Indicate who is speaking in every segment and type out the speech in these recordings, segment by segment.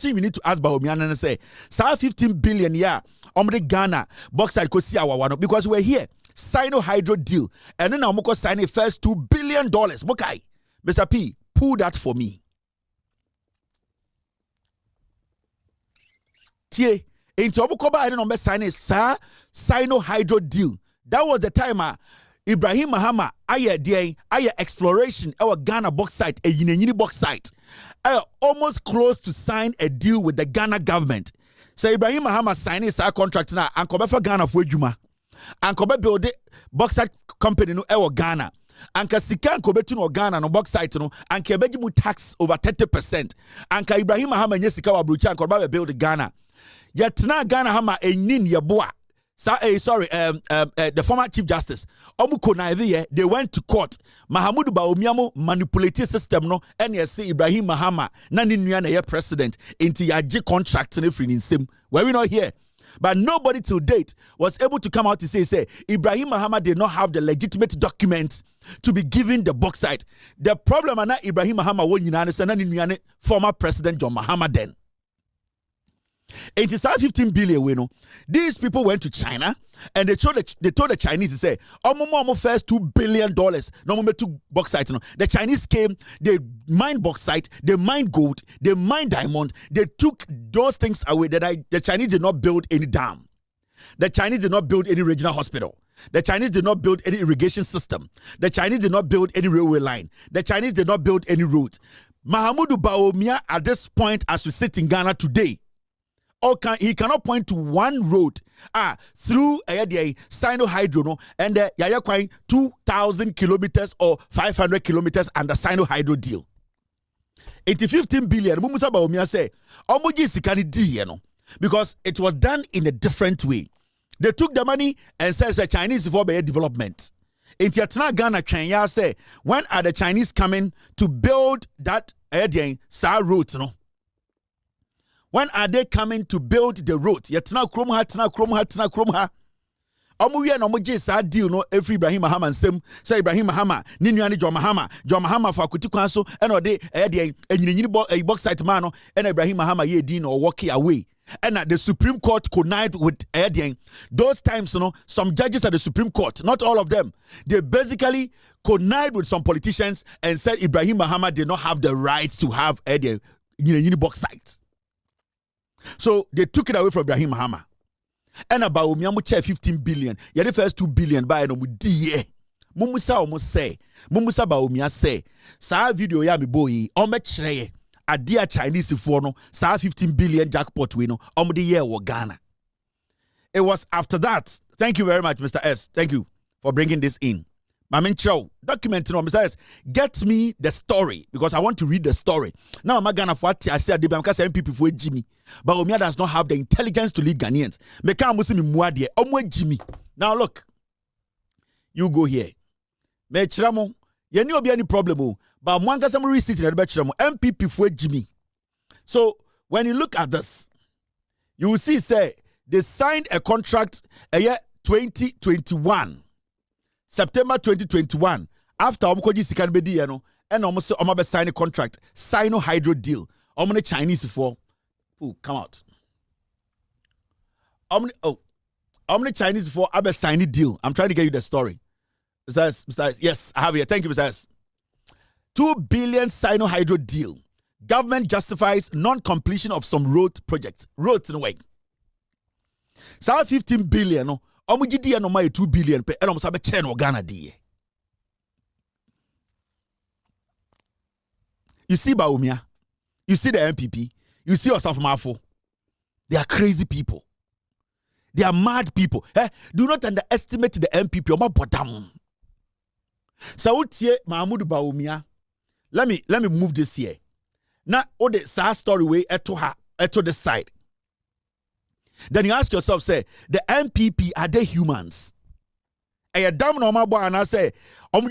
Speaker 1: thing we need to ask Bawumia and say, "Sa 15 billion yeah, the Ghana bauxite ko si awawano because we're here. Sinohydro deal, and then I'm sign the first $2 billion. Mokai, Mr. P, pull that for me. Tie, into Obukoba, I don't know, sign a Sinohydro deal. That was the time Ibrahim Mahama aye exploration our Ghana bauxite, a yini bauxite. Almost close to sign a deal with the Ghana government. So Ibrahim Mahama signed a contract now and come for Ghana for Juma. And come build the bauxite company no ewa Ghana. And ka sika kobe tu no Ghana no bauxite no and ka beji mu tax over 30%. And ka Ibrahim Mahama nye sika wa brucha and koba build Ghana. Yet na Ghana hama enin yeboa. The former Chief Justice they went to court. Mahamudu Bawumia manipulated system no NSC Ibrahim Mahama na ni nua na president into yaji contract in sim. Were we not here? But nobody till date was able to come out to say Ibrahim Mahama did not have the legitimate document to be given the bauxite. The problem is that Ibrahim Mahama won United former President John Mahama then. 15 billion we know. These people went to China and they told the Chinese to say, "Oh, first $2 billion. No more to bauxite." No, the Chinese came, they mined bauxite, they mined gold, they mined diamond. They took those things away. The Chinese did not build any dam. The Chinese did not build any regional hospital. The Chinese did not build any irrigation system. The Chinese did not build any railway line. The Chinese did not build any road. Mahamudu Bawumia at this point, as we sit in Ghana today, he cannot point to one road through Sinohydro no, and yaya kwai 2,000 kilometers or 500 kilometers under Sinohydro deal. 15 billion. Mumusa Bawumia say omoji sikani di no, because it was done in a different way. They took the money and said the Chinese for development. In Tiatna Ghana Kenya say, when are the Chinese coming to build that route no? When are they coming to build the road? Yetna kromha. Omuye no moje sa deal no every Ibrahim Mahama nsem. Say Ibrahim Mahama, ni nuane John Mahama for akuti kwanso and ode enyini bauxite man no and Ibrahim Mahama ye din or walk away. And the Supreme Court connived with those times, some judges at the Supreme Court, not all of them, they basically connived with some politicians and said Ibrahim Mahama did not have the right to have bauxite. So they took it away from Ibrahim Mahama. And about Bawumia 15 billion. Yeah, the first 2 billion by no die. Mumusa almost say. Mumusa Bawumia say. Sa video ya mi boy. Omechre. A dear Chinese for no. Sa 15 billion jackpot we no. The year wa Ghana. It was after that. Thank you very much, Mr. S. Thank you for bringing this in. Mamin Chow, documenting on Mr. S. Get me the story because I want to read the story. Now I'm Ghana for what I said. Because NPP for Jimmy. Bawumia does not have the intelligence to lead Ghanaians. Meka musimi muadie. Omwe Jimmy. Now look. You go here. Me chiramo. Ye ni obi any problem. But mwanga some receipt in the chiramo. NPP for Jimmy. So when you look at this, you will see say they signed a contract a year 2021. September 2021, after Omokoji Sikanbedi, and almost Omabe signed a contract, Sinohydro deal. Omne Chinese for come out. Omne Chinese for Abe sign deal. I'm trying to get you the story. Mr. S, yes, I have here. Thank you, Mr. S. 2 billion Sinohydro deal. Government justifies non-completion of some road projects. Roads in a way. So 15 billion, no. Omujidi no my 2 billion pe and almost chen or Ghana die. You see Bawumia, you see the NPP, you see yourself Mafo. They are crazy people. They are mad people. Do not underestimate the NPP. Oma bottom. So Mahamudu Bawumia. Let me move this here. Now, all the sad story way to the side. Then you ask yourself, say, the NPP, are they humans? A damn normal boy, and I say,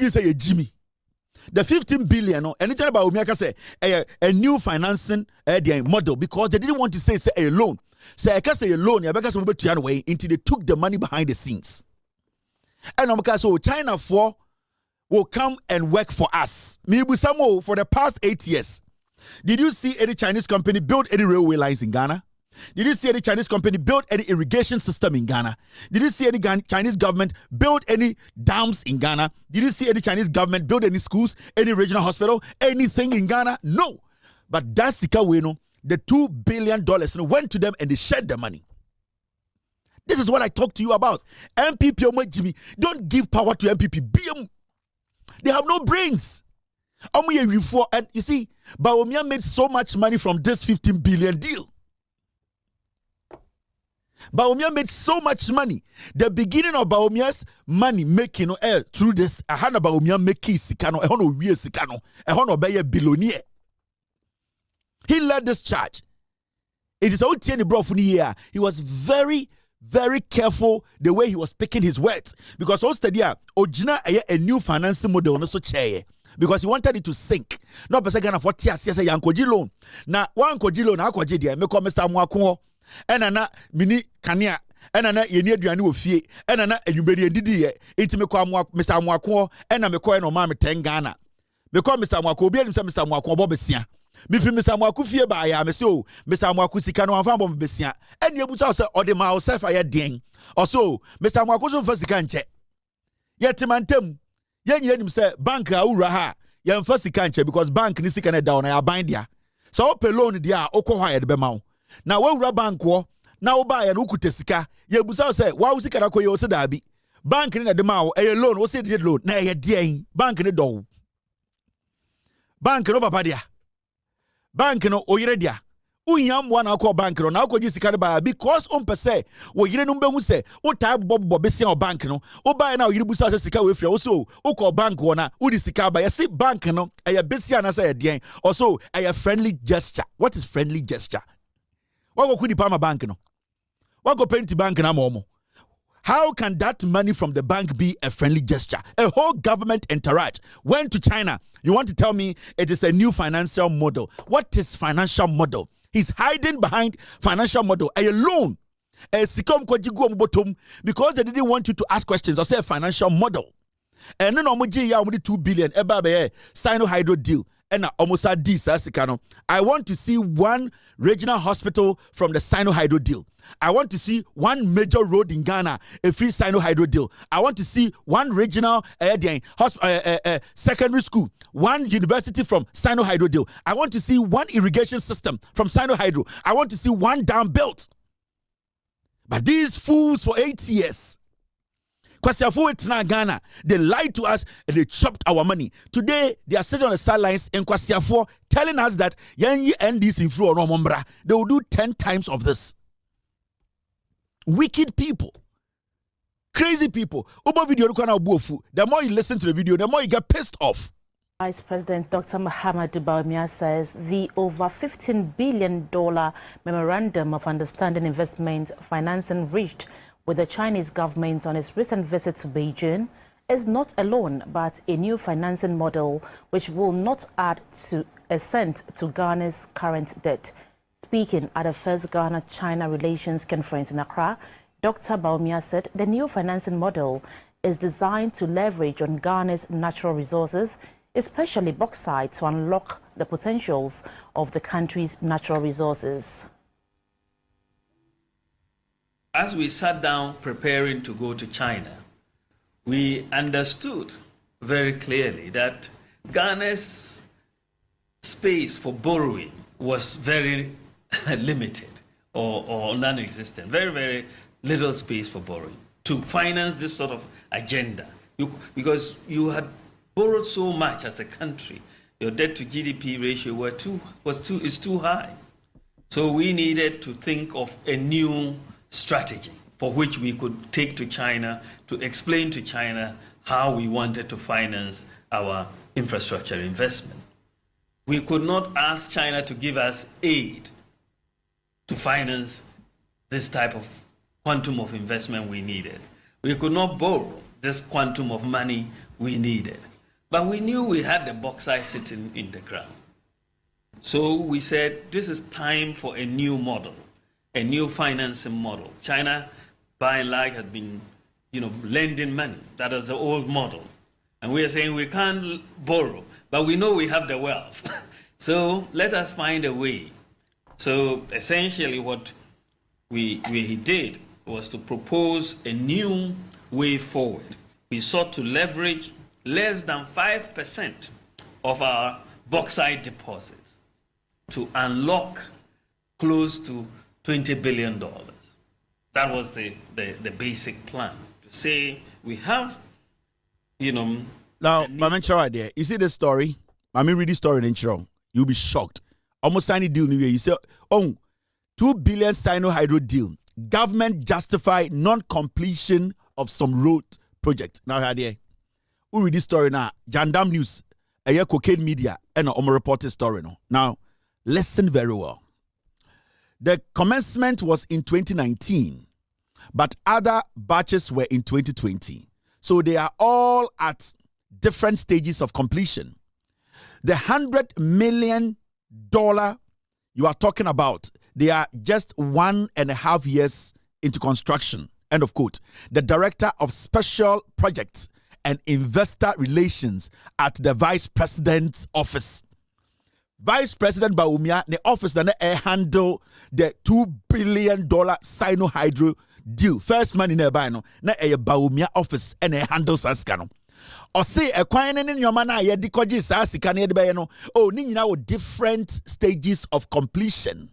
Speaker 1: say Jimmy. The 15 billion, anything about Umia say a new financing model because they didn't want to say a loan. Say I can say a loan, you better somebody to away until they took the money behind the scenes. And so China will come and work for us. Maybe some for the past 8 years. Did you see any Chinese company build any railway lines in Ghana? Did you see any Chinese company build any irrigation system in Ghana? Did you see any Chinese government build any dams in Ghana? Did you see any Chinese government build any schools, any regional hospital, anything in Ghana? No. But that Sika Weno, the $2 billion went to them and they shared the money. This is what I talked to you about. NPP, Jimmy, don't give power to NPP. They have no brains. And you see, Bawumia made so much money from this 15 billion deal. Bawumia made so much money. The beginning of Bawumia's money making through this, Ahana Bawumia making Sikano, Ahono Wie Sikano, Ahono Beye billionaire. He led this charge. It is all Tieni bro for the year. He was very, very careful the way he was picking his words. Because all stadia, Ojina a new financing model no so chair. Because he wanted it to sink. No person can afford to say yankoji loan. Na wankoji loan akoji dia me ko Mr. Mwakunho. Enana mini kania. Enana yeni aduane wo fie. Enana enwumere endidi ye. Enti me ko Mr. Mwakunho ena me ko eno ma me 10 Ghana. Me ko Mr. Mwakunho obi enim say Mr. Mwakunho bo besia. Me fi Mr. Mwakunho fie ba ya me say o Mr. Mwakunho sika no anfa bo besia. Eni ebuta say ode ma o self aye den. Also Mr. Mwakunho so fa sika nche. Yetimantem yen nyina nim say bank a wura ha yen fa sika nche because bank ni sika na down na ya ban dia. So ope loan dia okọ ha ye de be ma wo. Na wa wura bank wo na wo ba ya no kuta sika ye busa say wa wo sika na koye o se da bi. Bank ni na de ma wo e loan wo se de loan na ye de bank ni do. Bank no papa dia. Bank no oyire dia. Unyam wana akọ bank no na akọ sika ba because on pese wo yire no behu se wo tai bobo besi o bank no wo ba na oyire busa se sika we fia wo so ukọ bank wona wo di sika ba yesi bank no eye besi ana say den also eye friendly gesture. What is friendly gesture? What go kudi pa ma bank no? What go penti bank na momo? How can that money from the bank be a friendly gesture? A whole government entourage went to China. You want to tell me it is a new financial model? What is financial model? He's hiding behind financial model. A loan. A sikom kwajigu bottom because they didn't want you to ask questions or say a financial model. And then omuji ya 2 billion eba be Sinohydro deal. And almost a D Sasikano. I want to see one regional hospital from the Sinohydro deal. I want to see one major road in Ghana, a free Sinohydro deal. I want to see one regional secondary school, one university from Sinohydro deal. I want to see one irrigation system from Sinohydro. I want to see one dam built. But these fools for 8 years, Kwasiafo Ghana, they lied to us and they chopped our money. Today, they are sitting on the sidelines in Kwasiafo telling us that Yanyi and this in Flu or Mombra, they will do 10 times of this. Wicked people. Crazy people. The more you listen to the video, the more you get pissed off.
Speaker 2: Vice President Dr. Muhammadu Bawumia says the over $15 billion Memorandum of Understanding investment financing reached with the Chinese government on its recent visit to Beijing is not a loan but a new financing model which will not add to a cent to Ghana's current debt. Speaking at the first Ghana-China Relations Conference in Accra, Dr. Bawumia said the new financing model is designed to leverage on Ghana's natural resources, especially bauxite, to unlock the potentials of the country's natural resources.
Speaker 3: As we sat down preparing to go to China, we understood very clearly that Ghana's space for borrowing was very limited or non-existent, very, very little space for borrowing to finance this sort of agenda. Because you had borrowed so much as a country, your debt to GDP ratio is too high. So we needed to think of a new strategy for which we could take to China to explain to China how we wanted to finance our infrastructure investment. We could not ask China to give us aid to finance this type of quantum of investment we needed. We could not borrow this quantum of money we needed. But we knew we had the bauxite sitting in the ground. So we said, this is time for a new model, a new financing model. China, by and large, had been, lending money. That is the old model. And we are saying we can't borrow, but we know we have the wealth. So let us find a way. So essentially what we did was to propose a new way forward. We sought to leverage less than 5% of our bauxite deposits to unlock close to $20 billion. That was the basic plan. To say we have,
Speaker 1: Now, Mama idea. You see this story? I mean, read this story in intro. You'll be shocked. Almost sign a deal new year. You say, oh, $2 billion Sinohydro deal. Government justify non-completion of some road project. Now, idea. Who read this story now? Jandam News, a year cocaine media, and a reported story. Now, listen very well. The commencement was in 2019, but other batches were in 2020. So they are all at different stages of completion. The $100 million you are talking about, they are just 1.5 years into construction. End of quote. The director of special projects and investor relations at the vice president's office. Vice President Bawumia, the office that handle the $2 billion Sinohydro deal. First man in the bino, na a Bawumia office and a handles Saskano. Or say a coin in your mana, ye dikoji Sasikani de Bayano. Oh, Nina with different stages of completion.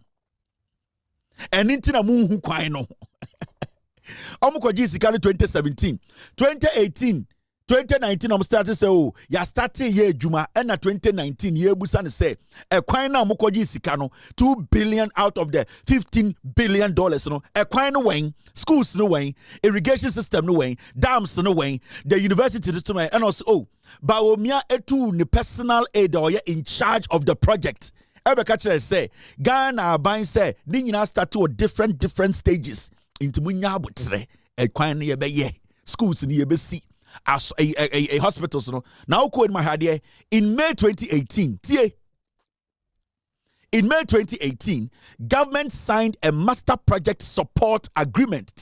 Speaker 1: And intina muhu kwaino. Omukoji Sikani 2017, 2018. 2019 I'm starting say oh ya starting year juma and 2019 year busan say e kwan na omokoji sika no 2 billion out of the 15 billion dollars no e kwan no wen schools no wen irrigation system no wen dams no wen the university no wen and also oh Bawumia etu ni personal aid or in charge of the project ebe ka kire say Ghana ban say ni nyina start to different stages into munya abotre e kwan no ye be ye schools ni ye be si as a hospital. So now, in May 2018, government signed a master project support agreement.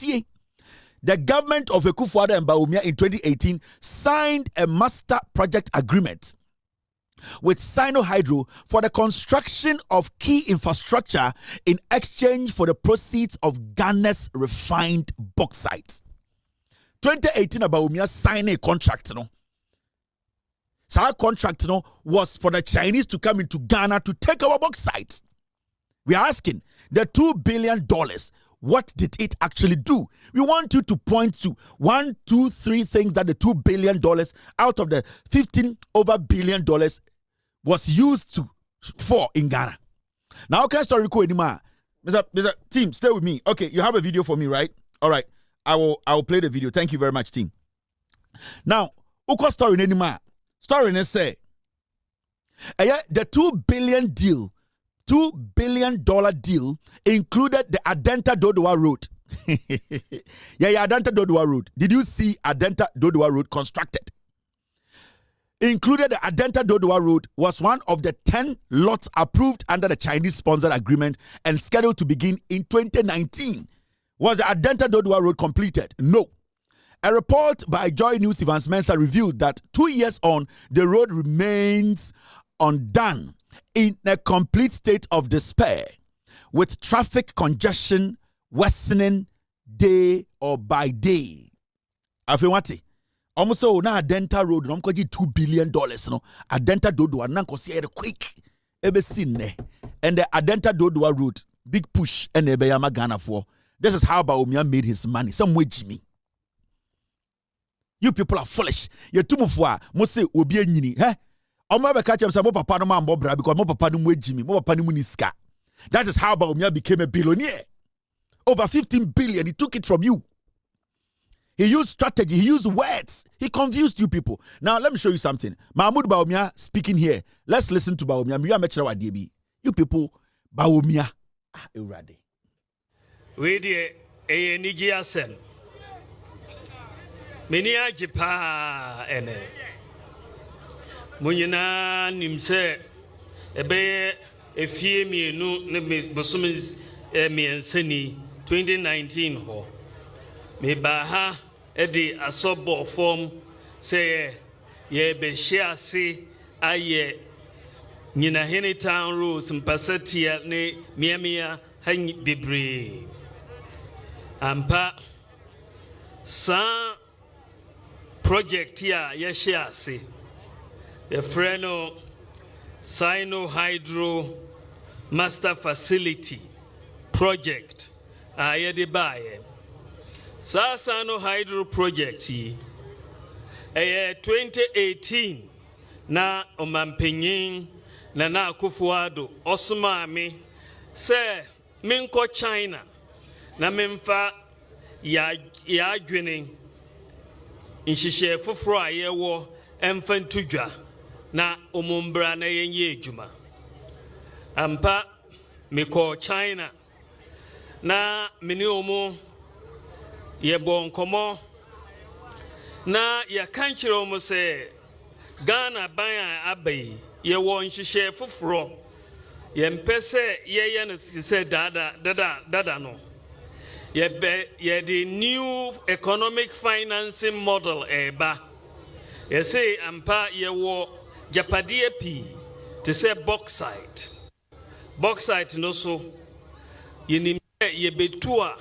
Speaker 1: The government of Ekufuado and Bawumia in 2018 signed a master project agreement with Sinohydro for the construction of key infrastructure in exchange for the proceeds of Ghana's refined bauxite. 2018 Bawumia signed a contract, So our contract, was for the Chinese to come into Ghana to take our bauxite. We are asking, the $2 billion, what did it actually do? We want you to point to 1, 2, 3 things that the $2 billion out of the $15 billion was used for in Ghana. Now, okay, story ko anymore. Mr. Team, stay with me. Okay, you have a video for me, right? All right. I will play the video. Thank you very much, team. Now, uko story anymore. Story ne say, the $2 billion deal, $2 billion deal included the Adenta Dodowa Road. Adenta Dodowa Road. Did you see Adenta Dodowa Road constructed? Included the Adenta Dodowa Road was one of the 10 lots approved under the Chinese sponsored agreement and scheduled to begin in 2019. Was the Adenta Dodowa Road completed? No. A report by Joy News Evans Mensa revealed that 2 years on, the road remains undone in a complete state of despair, with traffic congestion worsening day or by day. Afewati, almost so now Adenta Road, no $2 billion. No, Adenta Dodowa, nanko see quick, ebe seen and the Adenta Dodowa Road, big push and ebe yama Ghana for. This is how Bawumia made his money. Some way, Jimmy. You people are foolish. You too mufwa. Mose obi enyini. Hey, I'ma be catch him say mo papa no man bobra because mo papa no mo Jimmy. Mo papa no mo niska. That is how Bawumia became a billionaire. Over 15 billion. He took it from you. He used strategy. He used words. He confused you people. Now let me show you something. Mahmoud Bawumia speaking here. Let's listen to Bawumia. You people, Bawumia. Erade.
Speaker 4: We de a Nigia sem. Minia Jipa ene. Munina nimse ebe a few me no Bosumis me and Seni 2019 ho. Me baha edi asobo form say ye be share se aye Nina Henny Town rules and Passatia ne Miamia hang debris. Ampa Sa project here, Yashiasi. The Freno Sinohydro Master Facility Project. Ayedibaye. Sa Sinohydro Project. 2018 na Omampenyin Nana Kufuado Osmami say Minko China na memfa ya dwene nhihye foforo a yewo emfa ntudwa na omumbra na yenye ejuma ampa meko China na mini omo yebo nkomo na ya kanchire omo se Ghana ban abai yewo nhihye foforo yempese yeye no se dada no the new economic financing model eba. You say ampa ye wo japadie p to say bauxite. Bauxite no so ye betua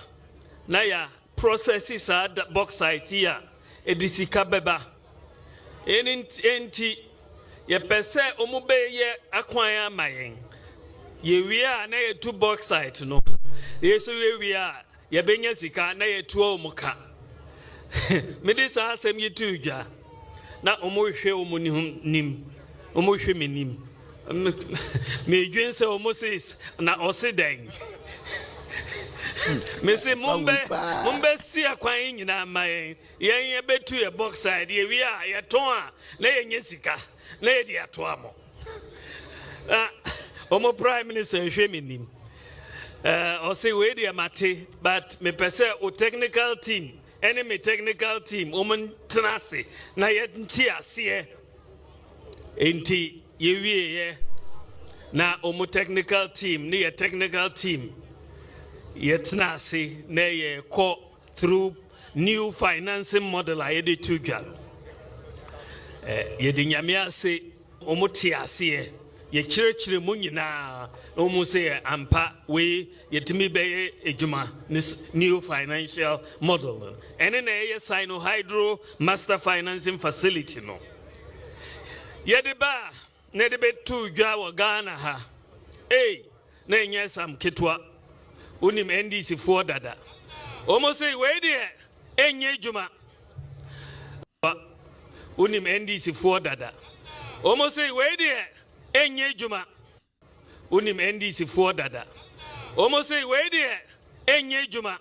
Speaker 4: na ya processes ad bauxite ya edisika beba. Enti ye pese omube ye akwan amayen. Ye wia na ye tu bauxite no. Ye so ye wia Yabenya sika na yetuo muka. Mede sa asem yetuja. Na omohwe omunim. Omohwe menim. Me dwen se omosis na oseden. Me se mumbe si akwan nyina mayen. Yen ye betu ye bauxite ye wi a ye ton a na yenye sika. Na ye de ato amo. Omo prime minister hwe menim. Or say we dear mate, but me pese o technical team, enemy technical team, woman tenasi, na yet ntia sie, enti ye na omo technical team, ni a technical team, yet nasi, na ye ko through new financing model I did to gal. Ye dinyamia se omo tia sie. Ye chire munyi na omu say ampa we yetimi be ejuma this new financial model ene na ye Sinohydro master financing facility no ye de ba ne de betu dwa wo Ghana ha na enye sam ketwa unim NDC for dada omu say we de enye ejuma unim NDC for dada omu say we de enye juma unim NDC for dada almost say we there enye juma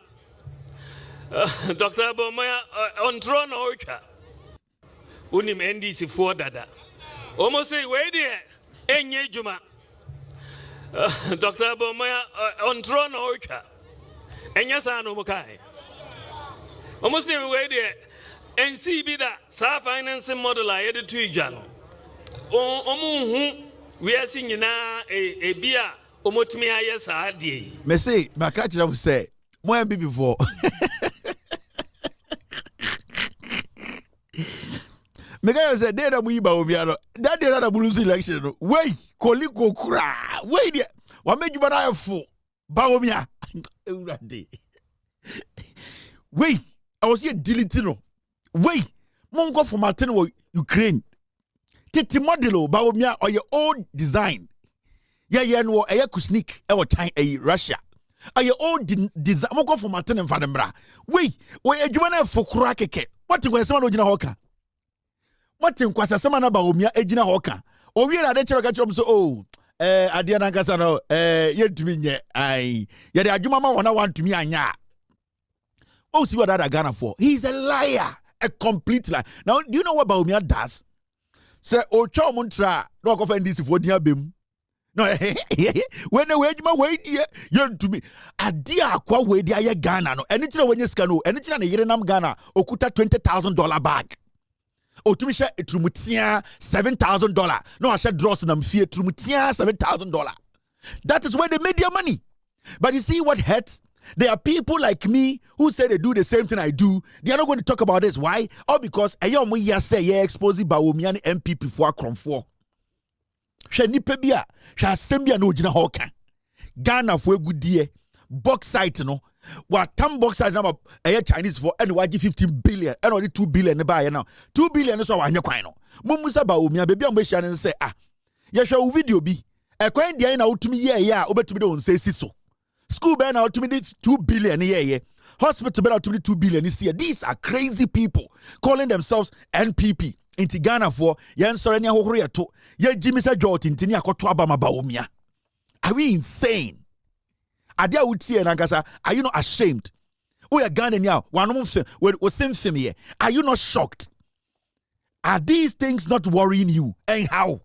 Speaker 4: Dr. Bawumia on throne ocha unim NDC for dada almost say we there enye juma Dr. Bawumia on throne ocha enya sa no mukai almost say we there NCB da sa financing model a yede tu ijano omu we are seeing na a beer omotimi ayes adie
Speaker 1: me say my catch up say mo am before me guy say dey na mu Bawumia no that day na lose election no wey koliko kura wey there wa mejuma na afo Bawumia ewurade wey I was here deleting no wey mongo for Martin wo Ukraine Titi modelo Bawumia or your old design. Yeah, no, a kusnik, or China, Russia. Are your old design? Moko for Martin and Fadembra. Wait, where you want for Kurakeke? What you someone Ojina Hoka? What in Kwasa Samana Bawumia, Ejina Hoka? Or we are the Church so, Adiana Casano, yet to me, I, yet Ajumama want to me, anya. Oh, see what that Ghana for? He's a liar, a complete liar. Now, do you know what Bawumia does? Say ocho montra no of NDC for dia bem no when the wage my way here to me adia akwa we dia ye Ghana no anything when you scan no anything na yere nam Ghana okuta $20,000 bag otumi sha etrumutia $7,000 no I said draws nam fie etrumutia $7,000 that is where they made their money. But you see what hurts? There are people like me who say they do the same thing I do. They are not going to talk about this. Why? Or because a young say exposing Bawumia and NPP for a crumb for. hwe nipa bi a hwe asem bi a na ogina ho ka Ghana for egudie bauxite no watam bauxite na Chinese for and waji 15 billion and only 2 billion ne buy now 2 billion so wanye kwan no mumusa Bawumia baby am hia ne say ye hwe video bi ekwan dia na wotumi ye a obetumi de won say so school be na wotumi de 2 billion ye hospital be na wotumi 2 billion this year. These are crazy people calling themselves NPP inti Ghana for yen sore ne ahohoro ye to ye Jimmy say Jot intini akoto abama Bawumia. Are we insane? Adia uti and Ankasa, are you not ashamed? We are Ghana now. Are you not shocked? Are these things not worrying you? And how?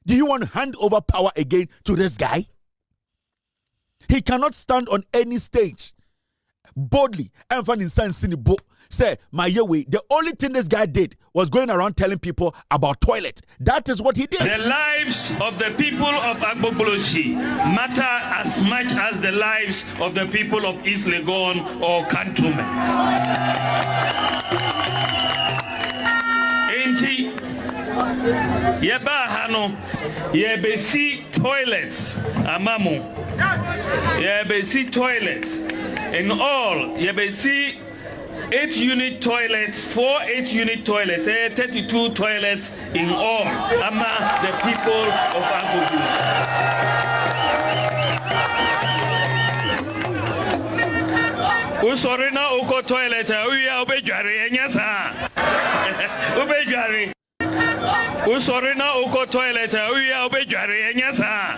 Speaker 1: Do you want to hand over power again to this guy? He cannot stand on any stage boldly and find instance in the book. Say, my way, the only thing this guy did was going around telling people about toilet. That is what he did.
Speaker 3: The lives of the people of Agbogbosi matter as much as the lives of the people of East Legon or cantonments. Enti, yeba hano, yebesi toilets, amamo. Yebesi toilets. In all, yebesi 8-unit toilets, 4 8-unit toilets, 32 toilets in all among the people of Agbogbosi. Usorina uko toilet, uya ubejari enyasa. Ubejari. Usorina uko toilet, uya ubejari enyasa.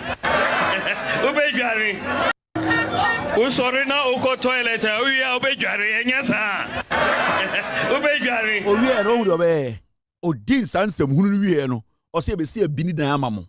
Speaker 3: Ubejari. Usorina uko toilet, uya ubejari enyasa. Ubejari.
Speaker 1: Owie no wo be. Odin sansem hunu wie no. O se be se abini dan amamo.